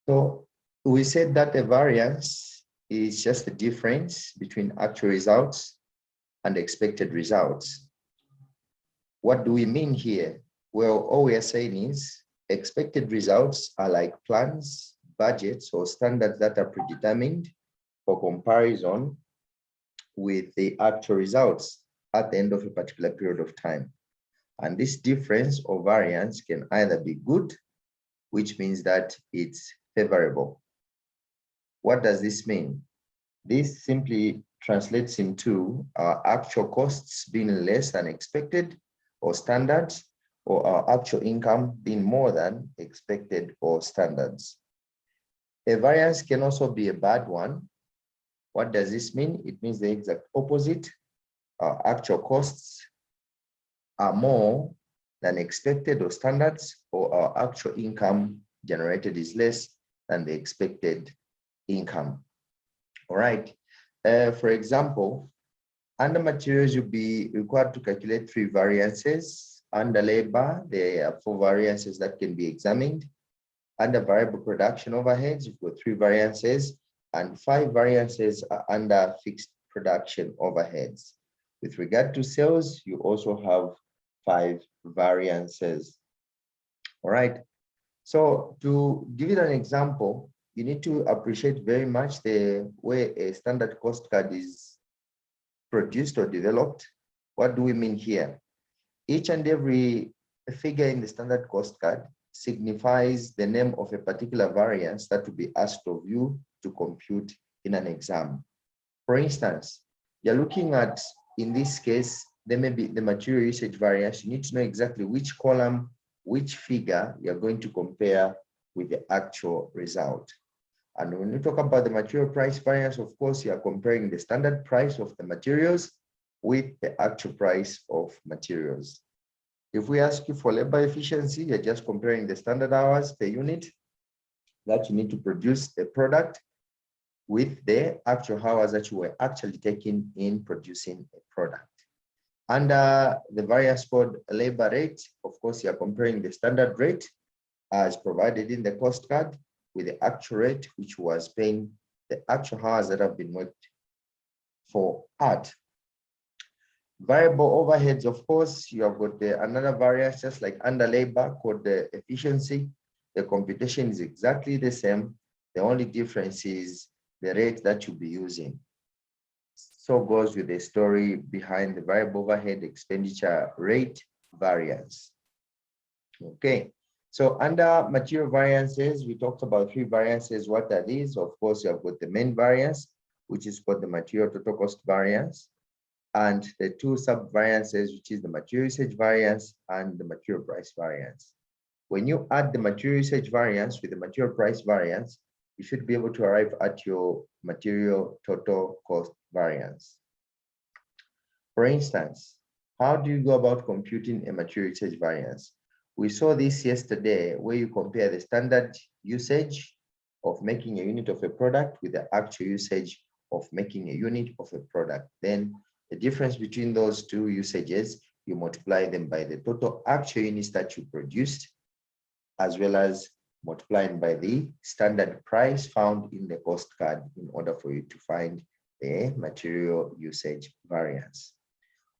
So we said that a variance is just the difference between actual results and expected results. What do we mean here? Well, all we are saying is expected results are like plans, budgets, or standards that are predetermined for comparison with the actual results at the end of a particular period of time. And this difference or variance can either be good, which means that it's favorable. What does this mean? This simply translates into our actual costs being less than expected or standards, or our actual income being more than expected or standards. A variance can also be a bad one. What does this mean? It means the exact opposite. Our actual costs are more than expected or standards, or our actual income generated is less than the expected income. All right. For example, under materials, you'll be required to calculate 3 variances. Under labor, there are 4 variances that can be examined. Under variable production overheads, you've got 3 variances, and 5 variances are under fixed production overheads. With regard to sales, you also have 5 variances. All right. So to give you an example, you need to appreciate very much the way a standard cost card is produced or developed. What do we mean here? Each and every figure in the standard cost card signifies the name of a particular variance that will be asked of you to compute in an exam. For instance, you're looking at, in this case, there may be the material usage variance. You need to know exactly which column, which figure you're going to compare with the actual result. And when you talk about the material price variance, of course, you are comparing the standard price of the materials with the actual price of materials. If we ask you for labor efficiency, you're just comparing the standard hours per unit that you need to produce a product with the actual hours that you were actually taking in producing a product. Under the variance called labor rate, of course, you're comparing the standard rate as provided in the cost card with the actual rate, which was paying the actual hours that have been worked for at. Variable overheads, of course, you have got another variance, just like under labor, called the efficiency. The computation is exactly the same. The only difference is the rate that you'll be using. So goes with the story behind the variable overhead expenditure rate variance. Okay, so under material variances, we talked about 3 variances. What are these? Of course, you have got the main variance, which is called the material total cost variance, and the 2 sub variances, which is the material usage variance and the material price variance. When you add the material usage variance with the material price variance, you should be able to arrive at your material total cost variance. For instance, how do you go about computing a material usage variance? We saw this yesterday, where you compare the standard usage of making a unit of a product with the actual usage of making a unit of a product. Then the difference between those 2 usages, you multiply them by the total actual units that you produced, as well as multiplying by the standard price found in the cost card in order for you to find the material usage variance.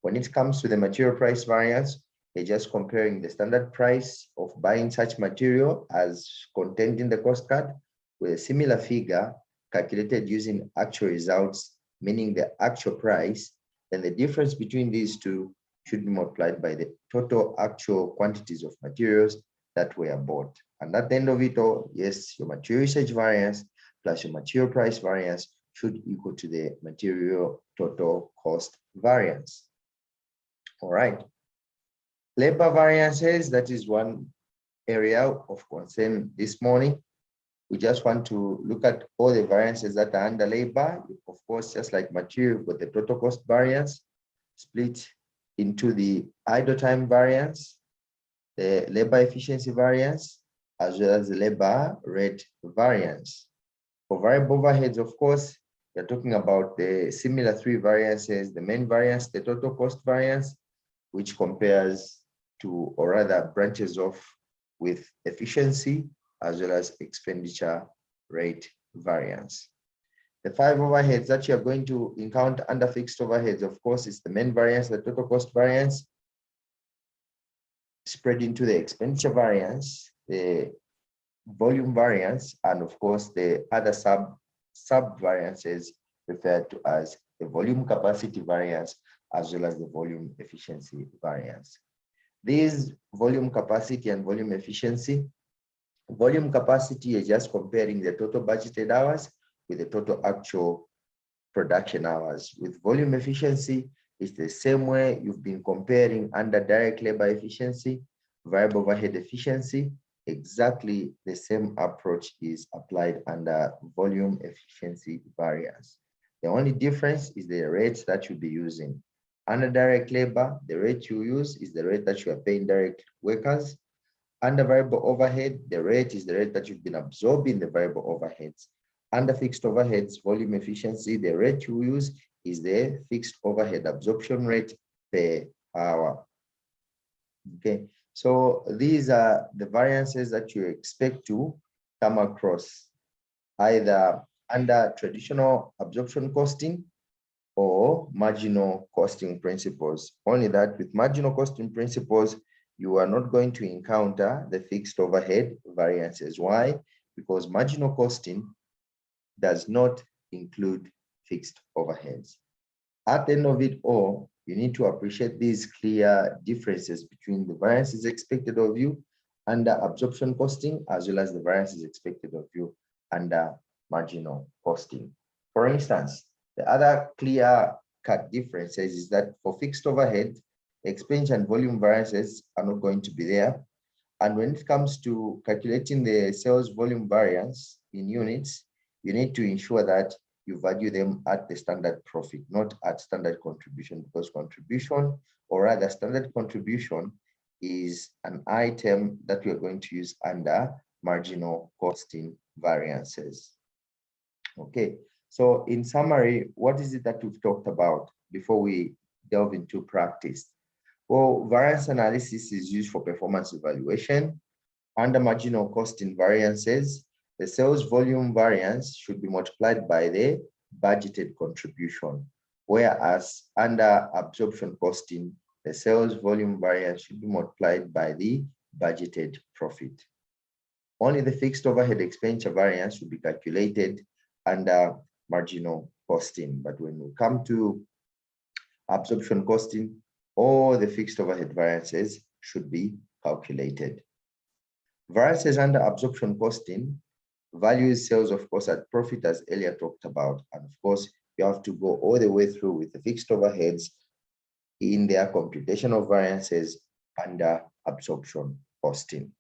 When it comes to the material price variance, you're just comparing the standard price of buying such material as contained in the cost card with a similar figure calculated using actual results, meaning the actual price. Then the difference between these 2 should be multiplied by the total actual quantities of materials that were bought. And at the end of it all, yes, your material usage variance plus your material price variance should equal to the material total cost variance. All right. Labor variances, that is one area of concern this morning. We just want to look at all the variances that are under labor. Of course, just like material, with the total cost variance split into the idle time variance, the labor efficiency variance, as well as the labor rate variance. For variable overheads, of course, you're talking about the similar 3 variances: the main variance, the total cost variance, which compares to, or rather branches off with efficiency, as well as expenditure rate variance. The 5 overheads that you're going to encounter under fixed overheads, of course, is the main variance, the total cost variance, spread into the expenditure variance, the volume variance, and of course, the other sub variances referred to as the volume capacity variance, as well as the volume efficiency variance. These volume capacity and volume efficiency, volume capacity is just comparing the total budgeted hours with the total actual production hours. With volume efficiency, it's the same way you've been comparing under direct labor efficiency, variable overhead efficiency. Exactly the same approach is applied under volume efficiency variance. The only difference is the rates that you'll be using. Under direct labor, the rate you use is the rate that you are paying direct workers. Under variable overhead, the rate is the rate that you've been absorbing the variable overheads. Under fixed overheads, volume efficiency, the rate you use is the fixed overhead absorption rate per hour. Okay, so these are the variances that you expect to come across either under traditional absorption costing or marginal costing principles. Only that with marginal costing principles, you are not going to encounter the fixed overhead variances. Why? Because marginal costing does not include fixed overheads. At the end of it all, you need to appreciate these clear differences between the variances expected of you under absorption costing, as well as the variances expected of you under marginal costing. For instance, the other clear-cut differences is that for fixed overhead, expense and volume variances are not going to be there. And when it comes to calculating the sales volume variance in units, you need to ensure that you value them at the standard profit, not at standard contribution, because contribution, or rather standard contribution, is an item that we are going to use under marginal costing variances. Okay, so in summary, what is it that we've talked about before we delve into practice? Well, variance analysis is used for performance evaluation. Under marginal costing variances, the sales volume variance should be multiplied by the budgeted contribution, whereas under absorption costing, the sales volume variance should be multiplied by the budgeted profit. Only the fixed overhead expenditure variance should be calculated under marginal costing. But when we come to absorption costing, all the fixed overhead variances should be calculated. Variances under absorption costing values sales, of course, at profit, as earlier talked about. And of course, you have to go all the way through with the fixed overheads in their computation of variances under absorption costing.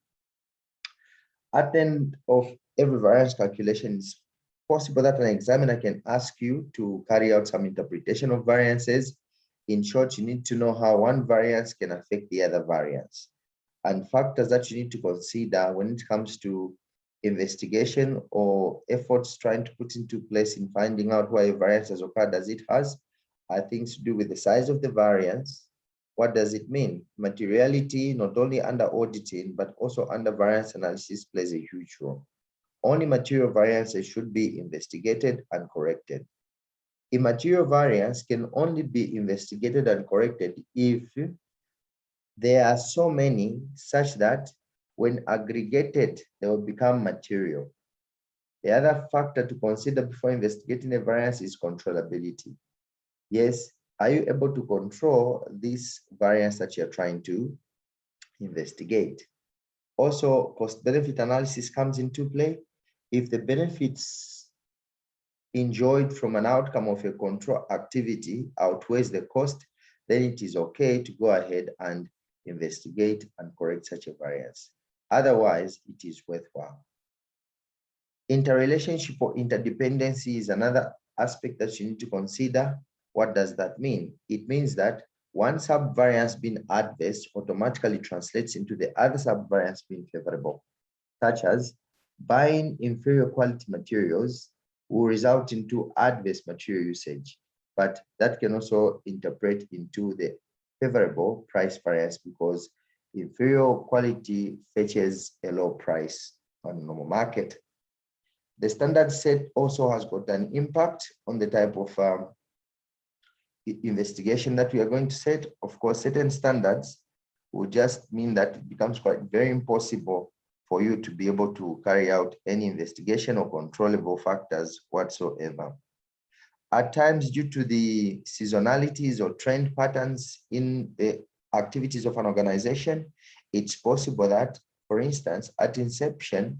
At the end of every variance calculation, it's possible that an examiner can ask you to carry out some interpretation of variances. In short, you need to know how one variance can affect the other variance, and factors that you need to consider when it comes to investigation or efforts trying to put into place in finding out why a variance has occurred as it has, are things to do with the size of the variance. What does it mean? Materiality, not only under auditing, but also under variance analysis, plays a huge role. Only material variances should be investigated and corrected. Immaterial variance can only be investigated and corrected if there are so many such that when aggregated, they will become material. The other factor to consider before investigating a variance is controllability. Yes, are you able to control this variance that you're trying to investigate? Also, cost-benefit analysis comes into play. If the benefits enjoyed from an outcome of a control activity outweighs the cost, then it is okay to go ahead and investigate and correct such a variance. Otherwise, it is worthwhile. Interrelationship or interdependency is another aspect that you need to consider. What does that mean? It means that one subvariance being adverse automatically translates into the other subvariance being favorable, such as buying inferior quality materials will result into adverse material usage, but that can also interpret into the favorable price variance because inferior quality fetches a low price on the normal market. The standard set also has got an impact on the type of investigation that we are going to set. Of course, certain standards will just mean that it becomes quite very impossible for you to be able to carry out any investigation or controllable factors whatsoever. At times, due to the seasonalities or trend patterns in the activities of an organization, it's possible that, for instance, at inception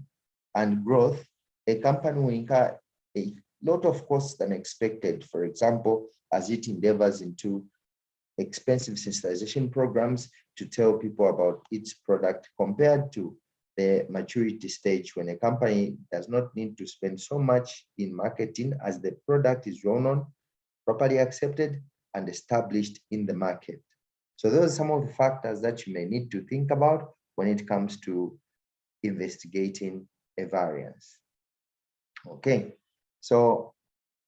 and growth, a company will incur a lot of costs than expected. For example, as it endeavors into expensive sensitization programs to tell people about its product, compared to the maturity stage when a company does not need to spend so much in marketing as the product is well known, properly accepted, and established in the market. So those are some of the factors that you may need to think about when it comes to investigating a variance. Okay, so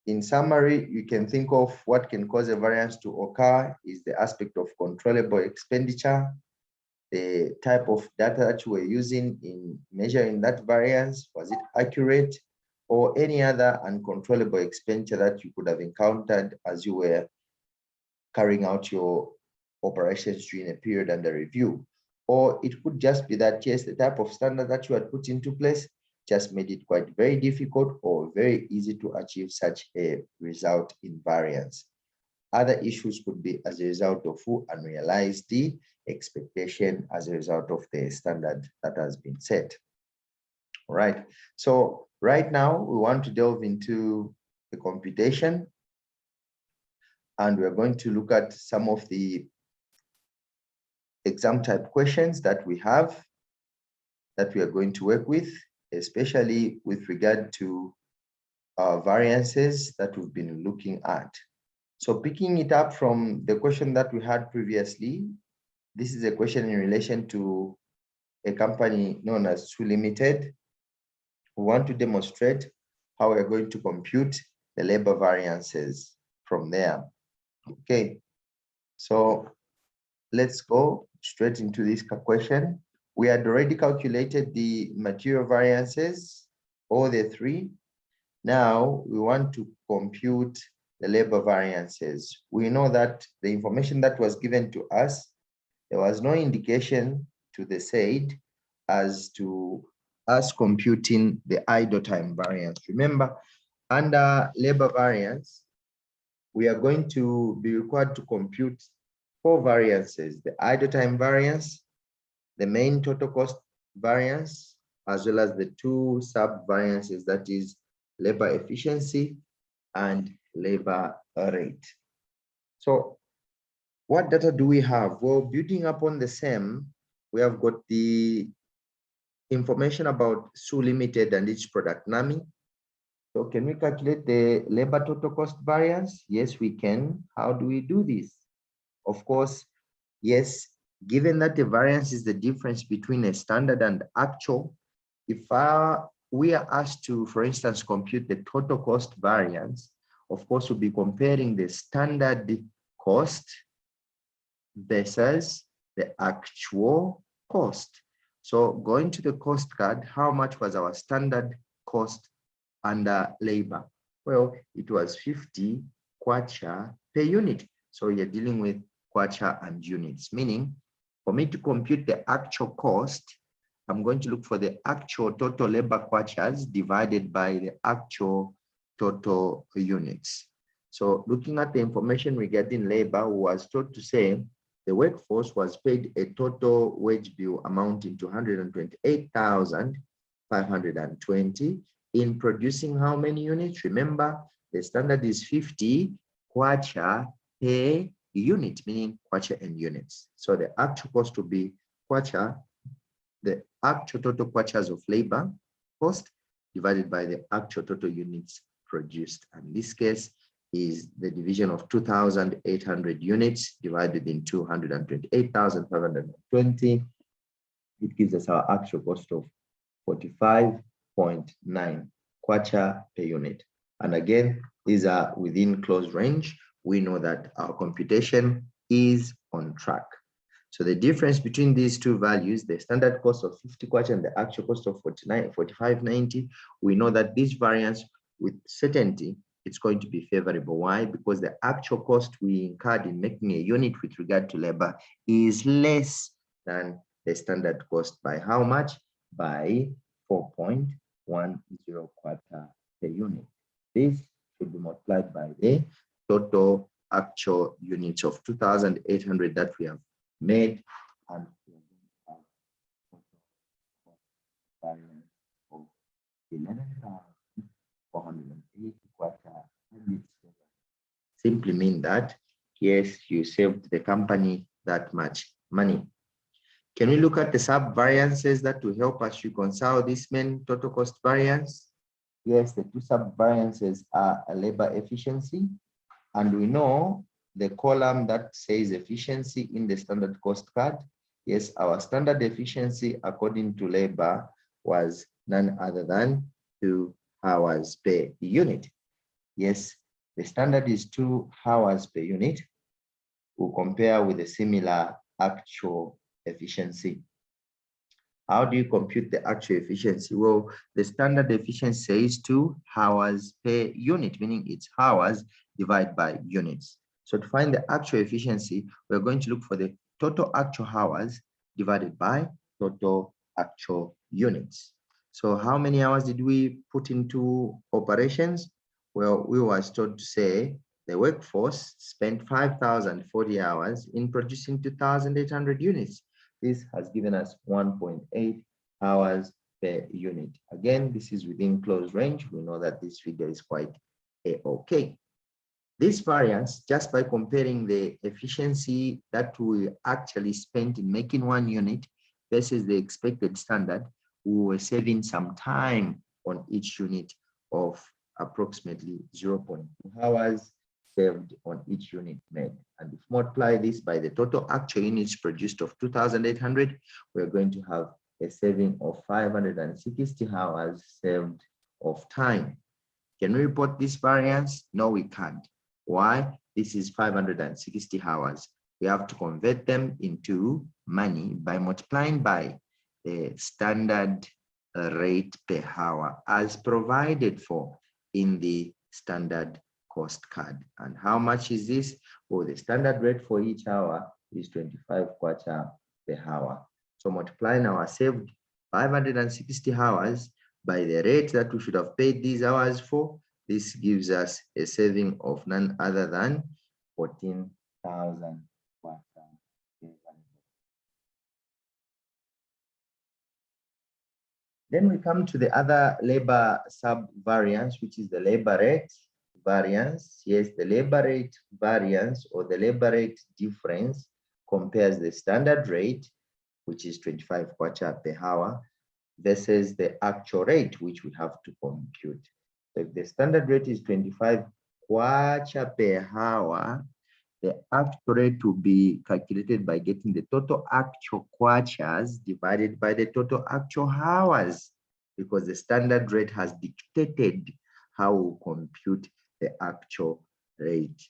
in summary, you can think of what can cause a variance to occur is the aspect of controllable expenditure, the type of data that you were using in measuring that variance, was it accurate, or any other uncontrollable expenditure that you could have encountered as you were carrying out your operations during a period under review. Or it could just be that, yes, the type of standard that you had put into place just made it quite very difficult or very easy to achieve such a result in variance. Other issues could be as a result of who unrealized the expectation as a result of the standard that has been set. All right, so right now we want to delve into the computation, and we're going to look at some of the exam type questions that we have that we are going to work with, especially with regard to variances that we've been looking at. So picking it up from the question that we had previously, this is a question in relation to a company known as Su Limited. We want to demonstrate how we're going to compute the labor variances from there. Okay, so let's go straight into this question. We had already calculated the material variances, all the three. Now we want to compute the labor variances. We know that the information that was given to us, there was no indication to the SAID as to us computing the idle time variance. Remember, under labor variance, we are going to be required to compute 4 variances: the idle time variance, the main total cost variance, as well as the 2 sub variances, that is labor efficiency and labor rate. So what data do we have? Well, building upon the same, we have got the information about Su Limited and its product NAMI. So can we calculate the labor total cost variance? Yes, we can. How do we do this? Of course, yes, given that the variance is the difference between a standard and actual, if we are asked to, for instance, compute the total cost variance, of course, we'll be comparing the standard cost versus the actual cost. So going to the cost card, how much was our standard cost under labor? Well, it was 50 kwacha per unit. So you're dealing with kwacha and units, meaning for me to compute the actual cost, I'm going to look for the actual total labor kwachas divided by the actual total units. So looking at the information regarding labor, was told to say the workforce was paid a total wage bill amounting to 128,520 in producing how many units? Remember, the standard is 50 kwacha per unit, meaning kwacha and units. So the actual cost will be kwacha, the actual total kwachas of labor cost divided by the actual total units produced. And in this case is the division of 2,800 units divided into 128,520. It gives us our actual cost of 45.9 kwacha per unit. And again, these are within close range. We know that our computation is on track. So the difference between these two values, the standard cost of 50 kwacha and the actual cost of 45.90, we know that this variance with certainty, it's going to be favorable. Why? Because the actual cost we incurred in making a unit with regard to labor is less than the standard cost. By how much? By 4.10 kwacha per unit. This should be multiplied by the total actual units of 2,800 that we have made, and variance of 11,480 kwacha. Simply mean that, yes, you saved the company that much money. Can we look at the sub variances that will help us reconcile this main total cost variance? Yes, the two sub variances are a labor efficiency, and we know the column that says efficiency in the standard cost card. Yes, our standard efficiency according to labor was none other than 2 hours per unit. Yes, the standard is 2 hours per unit. We'll compare with a similar actual efficiency. How do you compute the actual efficiency? Well, the standard efficiency says 2 hours per unit, meaning it's hours divided by units. So to find the actual efficiency, we're going to look for the total actual hours divided by total actual units. So how many hours did we put into operations? Well, we were told to say the workforce spent 5,040 hours in producing 2,800 units. This has given us 1.8 hours per unit. Again, this is within close range. We know that this figure is quite okay. This variance, just by comparing the efficiency that we actually spent in making one unit versus the expected standard, we were saving some time on each unit of approximately 0.2 hours saved on each unit made. And if we multiply this by the total actual units produced of 2,800, we're going to have a saving of 560 hours saved of time. Can we report this variance? No, we can't. Why? This is 560 hours. We have to convert them into money by multiplying by the standard rate per hour as provided for in the standard cost card. And how much is this? Well, the standard rate for each hour is 25 kwacha per hour. So multiplying our saved 560 hours by the rate that we should have paid these hours for, this gives us a saving of none other than 14,000 kwacha. Then we come to the other labor sub variance, which is the labor rate variance. Yes, the labor rate variance or the labor rate difference compares the standard rate, which is 25 kwacha per hour, versus the actual rate, which we have to compute. So if the standard rate is 25 kwacha per hour, the actual rate will be calculated by getting the total actual kwachas divided by the total actual hours, because the standard rate has dictated how we compute the actual rate.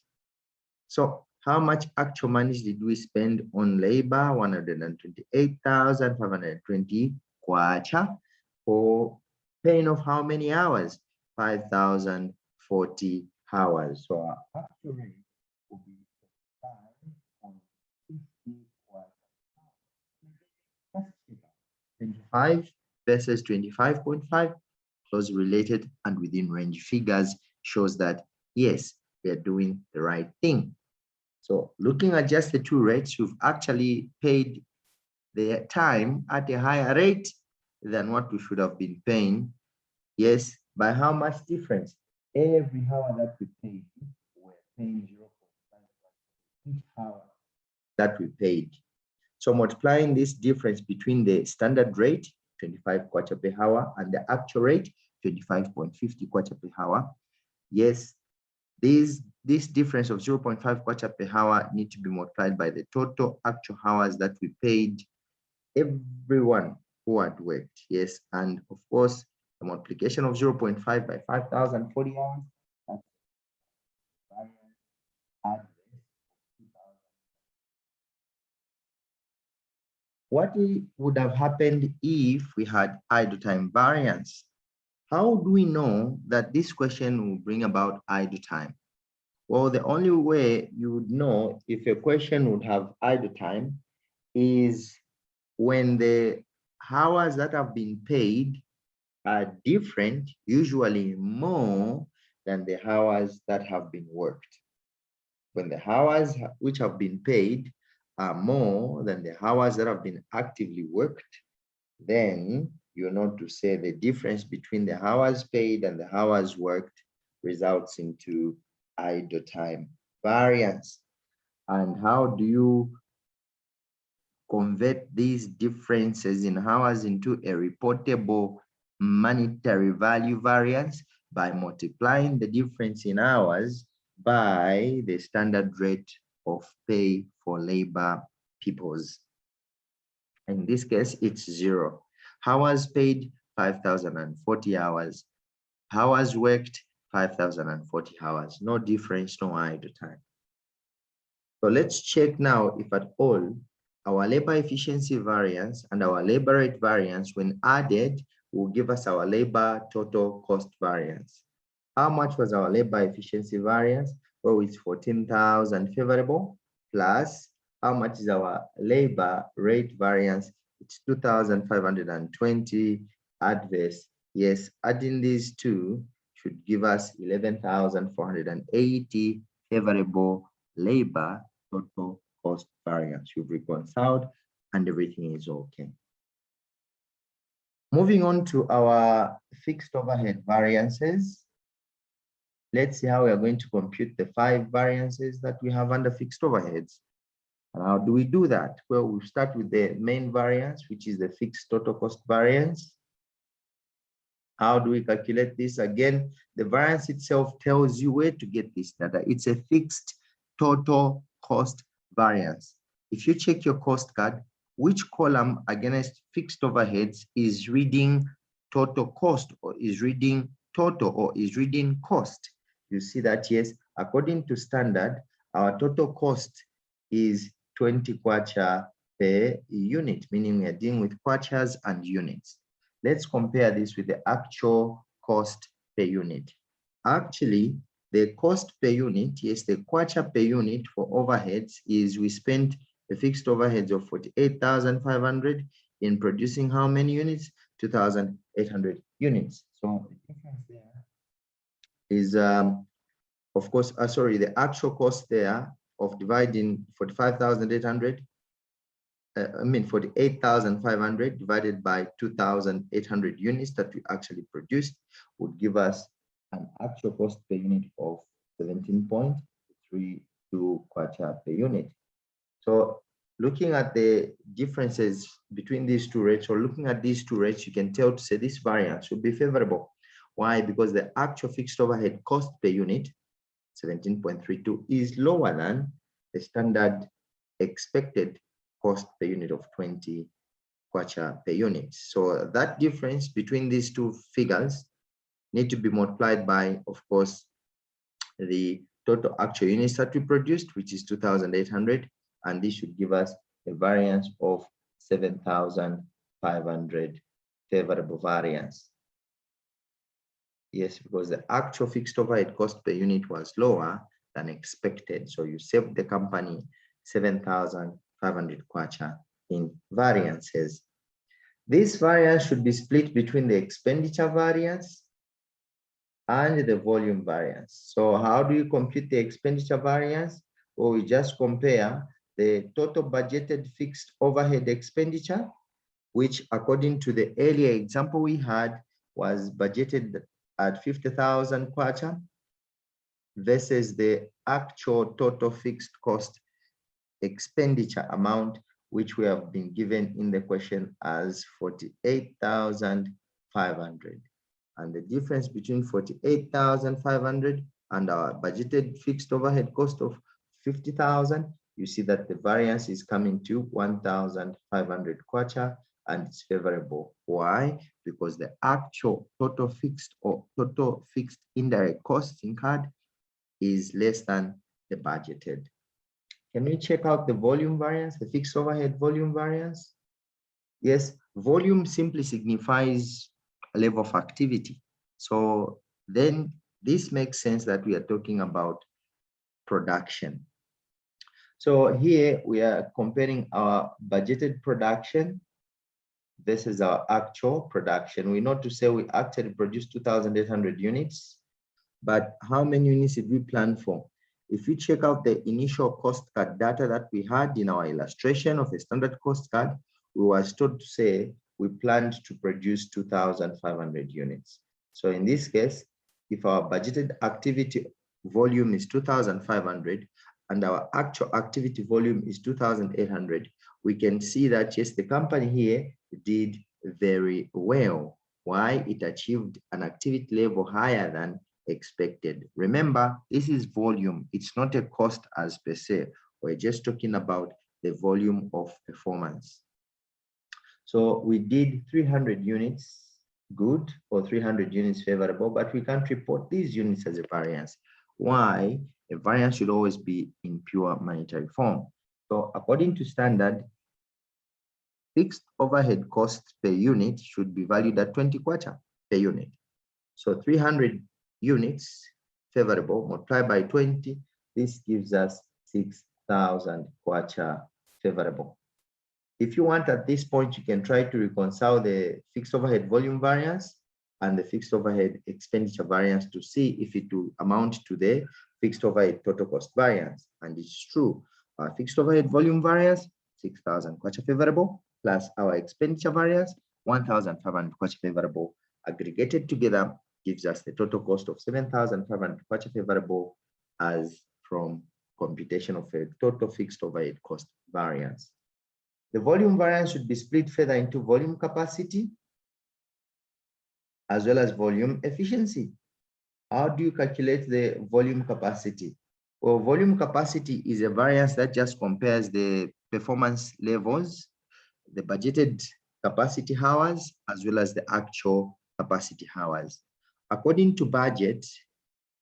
So how much actual money did we spend on labor? 128,520 kwacha for paying of how many hours? 5,040 hours. So our actual rate will be 25 versus 25.5, close related and within range. Figures shows that yes, we are doing the right thing. So looking at just the two rates, we've actually paid the time at a higher rate than what we should have been paying. Yes, by how much difference? Every hour that we paid, we're paying 0.5 each hour that we paid. So multiplying this difference between the standard rate, 25 kwacha per hour, and the actual rate, 25.50 kwacha per hour. Yes, this difference of 0.5 kwacha per hour need to be multiplied by the total actual hours that we paid everyone who had worked. Yes, and of course, the multiplication of 0.5 by 5,040 hours, that's What would have happened if we had idle time variance? How do we know that this question will bring about idle time? Well, the only way you would know if a question would have idle time is when the hours that have been paid are different, usually more than the hours that have been worked. When the hours which have been paid are more than the hours that have been actively worked, then you know to say the difference between the hours paid and the hours worked results into idle time variance. And how do you convert these differences in hours into a reportable monetary value variance? By multiplying the difference in hours by the standard rate of pay for labor peoples. In this case, it's 0. Hours paid, 5,040 hours. Hours worked, 5,040 hours. No difference, no idle time. So let's check now if at all our labor efficiency variance and our labor rate variance, when added, will give us our labor total cost variance. How much was our labor efficiency variance? Well, it's 14,000 favorable, plus how much is our labor rate variance? It's 2,520 adverse. Yes, adding these two should give us 11,480 favorable labor total cost variance. You've reconciled and everything is okay. Moving on to our fixed overhead variances. Let's see how we are going to compute the 5 variances that we have under fixed overheads. And how do we do that? Well, we'll start with the main variance, which is the fixed total cost variance. How do we calculate this? Again, the variance itself tells you where to get this data. It's a fixed total cost variance. If you check your cost card, which column against fixed overheads is reading total cost, or is reading total, or is reading cost? You see that, yes, according to standard, our total cost is 20 kwacha per unit, meaning we are dealing with kwachas and units. Let's compare this with the actual cost per unit. Actually, the cost per unit, yes, the kwacha per unit for overheads is we spent the fixed overheads of 48,500 in producing how many units? 2,800 units. So the difference there is, of course, sorry, the actual cost there of dividing 45,800 48,500 divided by 2,800 units that we actually produced would give us an actual cost per unit of 17.32 kwacha per unit. So looking at the differences between these two rates, or looking at these two rates, you can tell to say this variance will be favorable. Why? Because the actual fixed overhead cost per unit, 17.32, is lower than the standard expected cost per unit of 20 kwacha per unit. So that difference between these two figures need to be multiplied by, of course, the total actual units that we produced, which is 2,800, and this should give us a variance of 7,500 favorable variance. Yes, because the actual fixed overhead cost per unit was lower than expected. So you saved the company 7,500 kwacha in variances. This variance should be split between the expenditure variance and the volume variance. So how do you compute the expenditure variance? Well, we just compare the total budgeted fixed overhead expenditure, which according to the earlier example we had was budgeted at 50,000 kwacha, versus the actual total fixed cost expenditure amount, which we have been given in the question as 48,500. And the difference between 48,500 and our budgeted fixed overhead cost of 50,000, you see that the variance is coming to 1,500 kwacha, and it's favorable. Why? Because the actual total fixed or total fixed indirect costs incurred is less than the budgeted. Can we check out the volume variance, the fixed overhead volume variance? Yes, volume simply signifies a level of activity. So then this makes sense that we are talking about production. So here we are comparing our budgeted production versus our actual production. We know to say we actually produced 2,800 units, but how many units did we plan for? If you check out the initial cost card data that we had in our illustration of a standard cost card, we were told to say we planned to produce 2,500 units. So in this case, if our budgeted activity volume is 2,500 and our actual activity volume is 2,800, we can see that yes, the company here did very well. Why? It achieved an activity level higher than expected. Remember, this is volume. It's not a cost as per se. We're just talking about the volume of performance. So we did 300 units good or 300 units favorable, but we can't report these units as a variance. Why? A variance should always be in pure monetary form. So according to standard, fixed overhead costs per unit should be valued at 20 kwacha per unit. So 300 units favorable multiplied by 20, this gives us 6,000 kwacha favorable. If you want at this point, you can try to reconcile the fixed overhead volume variance and the fixed overhead expenditure variance to see if it will amount to the fixed overhead total cost variance. And it's true. Our fixed overhead volume variance, 6,000 kwacha favorable, plus our expenditure variance, 1,500 kwacha favorable, aggregated together gives us the total cost of 7,500 kwacha favorable as from computation of a total fixed overhead cost variance. The volume variance should be split further into volume capacity as well as volume efficiency. How do you calculate the volume capacity? Well, volume capacity is a variance that just compares the performance levels, the budgeted capacity hours, as well as the actual capacity hours. According to budget,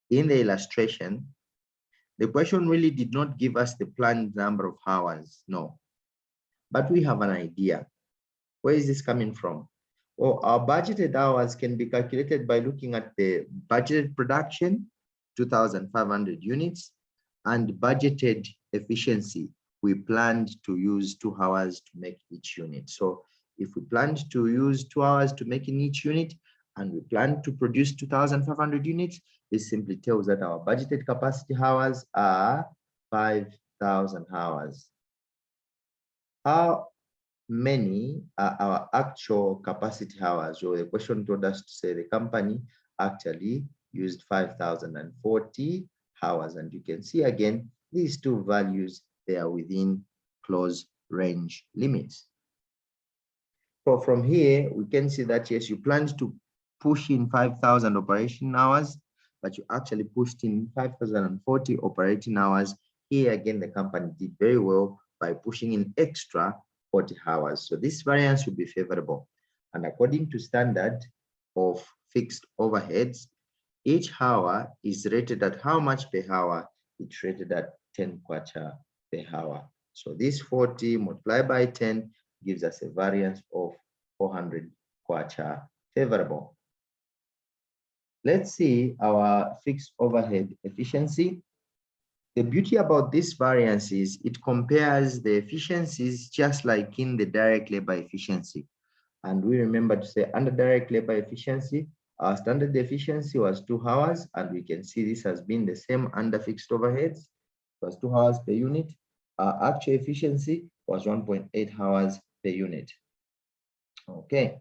in the illustration, the question really did not give us the planned number of hours, no. But we have an idea. Where is this coming from? Well, our budgeted hours can be calculated by looking at the budgeted production, 2,500 units, and budgeted efficiency. We planned to use 2 hours to make each unit. So if we planned to use 2 hours to make in each unit, and we plan to produce 2,500 units, this simply tells that our budgeted capacity hours are 5,000 hours. How many are our actual capacity hours? So the question told us to say the company actually used 5,040 hours. And you can see again, these two values, they are within close range limits. So from here, we can see that yes, you planned to push in 5,000 operation hours, but you actually pushed in 5,040 operating hours. Here again, the company did very well by pushing in extra 40 hours. So this variance will be favorable. And according to standard of fixed overheads, each hour is rated at how much per hour? It's rated at 10 kwacha per hour. So this 40 multiplied by 10 gives us a variance of 400 kwacha favorable. Let's see our fixed overhead efficiency. The beauty about this variance is it compares the efficiencies just like in the direct labor efficiency. And we remember to say under direct labor efficiency, our standard efficiency was 2 hours, and we can see this has been the same under fixed overheads. It was 2 hours per unit. Our actual efficiency was 1.8 hours per unit. Okay.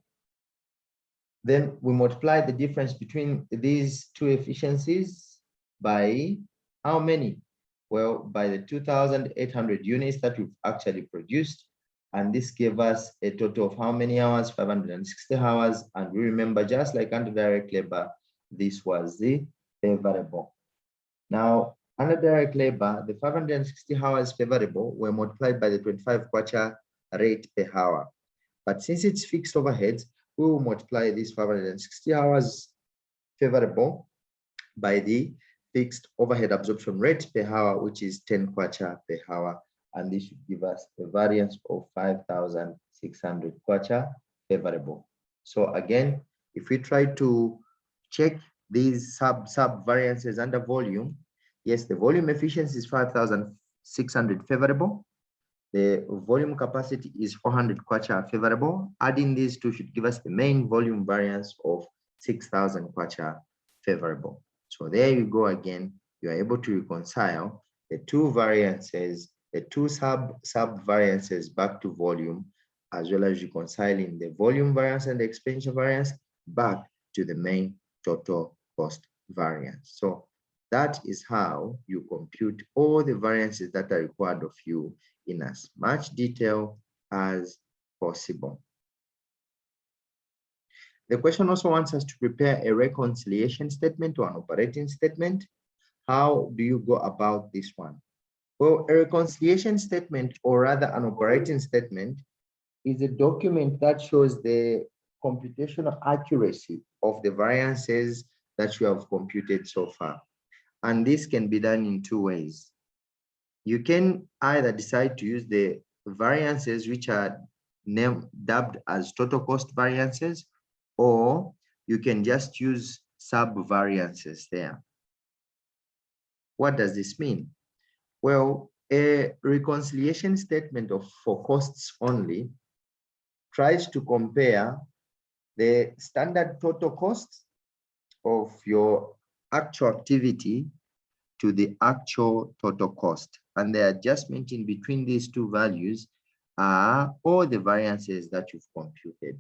Then we multiply the difference between these two efficiencies by how many? Well, by the 2,800 units that we've actually produced. And this gave us a total of how many hours? 560 hours. And we remember, just like under direct labor, this was the favorable. Now, under direct labor, the 560 hours favorable were multiplied by the 25 kwacha rate per hour. But since it's fixed overheads, we will multiply these 560 hours favorable by the fixed overhead absorption rate per hour, which is 10 kwacha per hour. And this should give us a variance of 5,000 600 kwacha favorable. So again, if we try to check these sub variances under volume, yes, the volume efficiency is 5,600 favorable. The volume capacity is 400 kwacha favorable. Adding these two should give us the main volume variance of 6,000 kwacha favorable. So there you go again. You are able to reconcile the two variances, the two sub variances back to volume, as well as reconciling the volume variance and the expenditure variance back to the main total cost variance. So that is how you compute all the variances that are required of you in as much detail as possible. The question also wants us to prepare a reconciliation statement or an operating statement. How do you go about this one? Well, a reconciliation statement, or rather an operating statement, is a document that shows the computational accuracy of the variances that you have computed so far. And this can be done in two ways. You can either decide to use the variances which are dubbed as total cost variances, or you can just use sub variances there. What does this mean? Well, a reconciliation statement for costs only tries to compare the standard total cost of your actual activity to the actual total cost. And the adjustment in between these two values are all the variances that you've computed.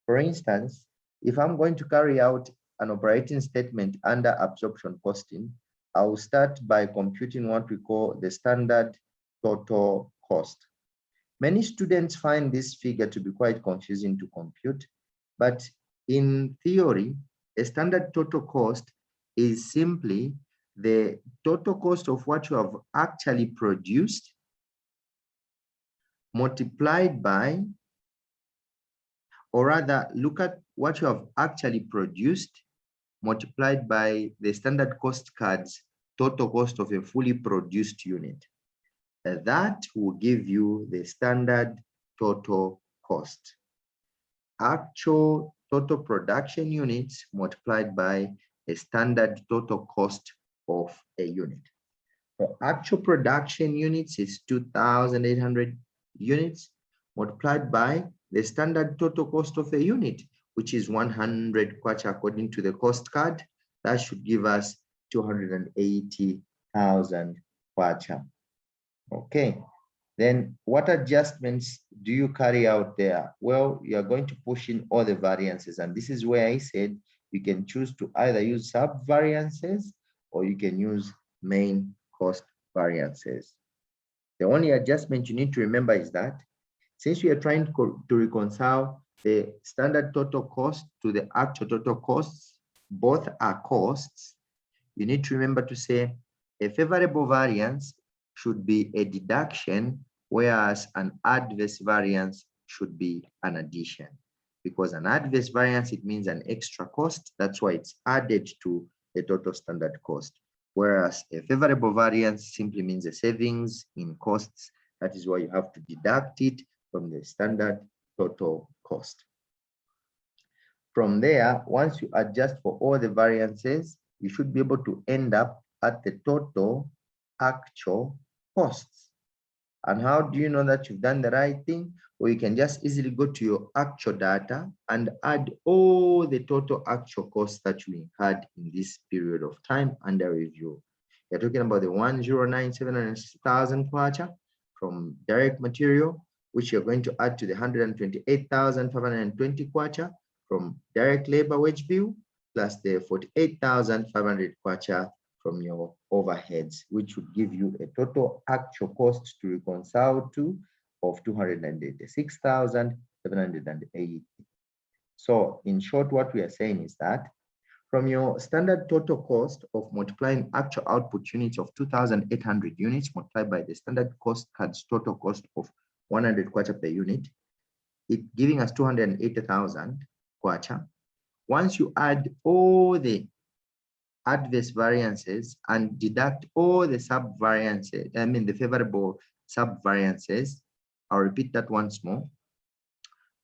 For instance, if I'm going to carry out an operating statement under absorption costing, I will start by computing what we call the standard total cost. Many students find this figure to be quite confusing to compute, but in theory, a standard total cost is simply the total cost of what you have actually produced multiplied by, or rather, look at what you have actually produced multiplied by the standard cost card's total cost of a fully produced unit. That will give you the standard total cost. Actual total production units multiplied by a standard total cost of a unit. For actual production units is 2,800 units multiplied by the standard total cost of a unit, which is 100 kwacha according to the cost card. That should give us 280,000 kwacha. Okay, then what adjustments do you carry out there? Well, you are going to push in all the variances, and this is where I said you can choose to either use sub variances or you can use main cost variances. The only adjustment you need to remember is that since we are trying to reconcile the standard total cost to the actual total costs, both are costs, you need to remember to say a favorable variance should be a deduction, whereas an adverse variance should be an addition. Because an adverse variance, it means an extra cost. That's why it's added to the total standard cost. Whereas a favorable variance simply means a savings in costs. That is why you have to deduct it from the standard total cost. From there, once you adjust for all the variances, you should be able to end up at the total actual costs. And how do you know that you've done the right thing? Well, you can just easily go to your actual data and add all the total actual costs that you incurred in this period of time under review. You're talking about the 109,760,000 kwacha from direct material, which you're going to add to the 128,520 kwacha from direct labor wage bill, plus the 48,500 kwacha from your overheads, which would give you a total actual cost to reconcile to of 286,780. So in short, what we are saying is that from your standard total cost of multiplying actual output units of 2,800 units multiplied by the standard cost card's total cost of 100 kwacha per unit, it giving us 280,000 kwacha. Once you add all the adverse variances and deduct all the sub variances, the favorable sub variances, I'll repeat that once more.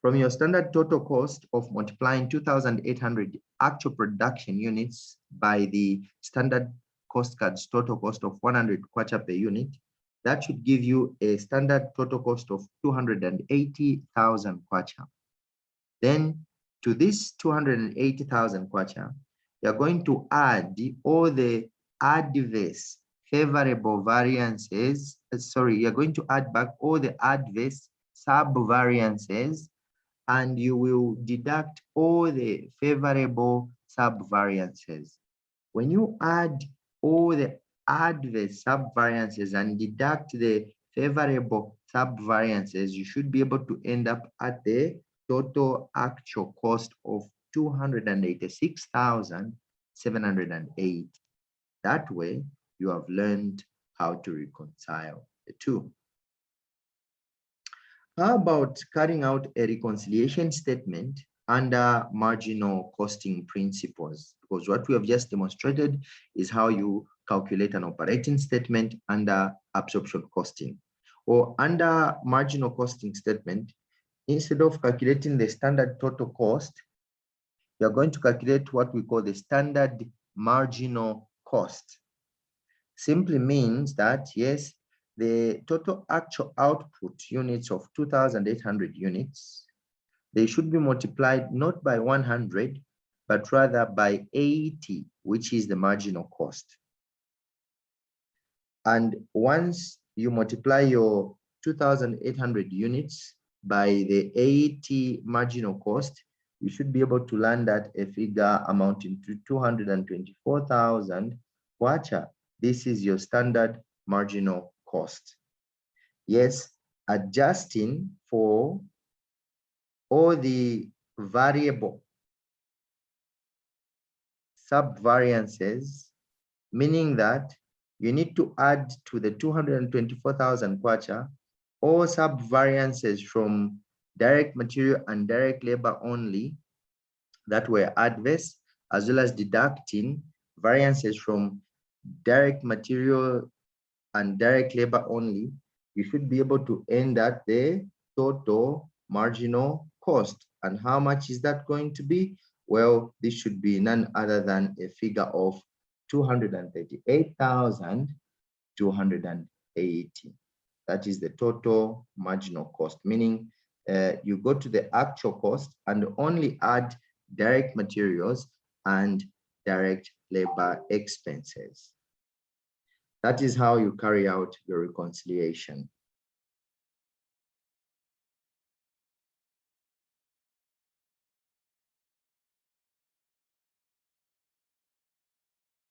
From your standard total cost of multiplying 2,800 actual production units by the standard cost card's total cost of 100 kwacha per unit, that should give you a standard total cost of 280,000 kwacha. Then to this 280,000 kwacha, you're going to add all the adverse favorable variances. You're going to add back all the adverse sub-variances, and you will deduct all the favorable sub-variances. When you add all the adverse sub-variances and deduct the favorable sub-variances, you should be able to end up at the total actual cost of 286,708. That way, you have learned how to reconcile the two. How about carrying out a reconciliation statement under marginal costing principles? Because what we have just demonstrated is how you calculate an operating statement under absorption costing. Or under marginal costing statement, instead of calculating the standard total cost, you're going to calculate what we call the standard marginal cost. Simply means that, yes, the total actual output units of 2,800 units, they should be multiplied not by 100, but rather by 80, which is the marginal cost. And once you multiply your 2,800 units by the 80 marginal cost, you should be able to land at a figure amounting to 224,000 kwacha. This is your standard marginal cost. Yes, adjusting for all the variable sub-variances, meaning that you need to add to the 224,000 kwacha all sub-variances from direct material and direct labor only that were adverse, as well as deducting variances from direct material and direct labor only. You should be able to end at the total marginal cost. And how much is that going to be? Well, this should be none other than a figure of 238,280. That is the total marginal cost, meaning you go to the actual cost and only add direct materials and direct labor expenses. That is how you carry out your reconciliation.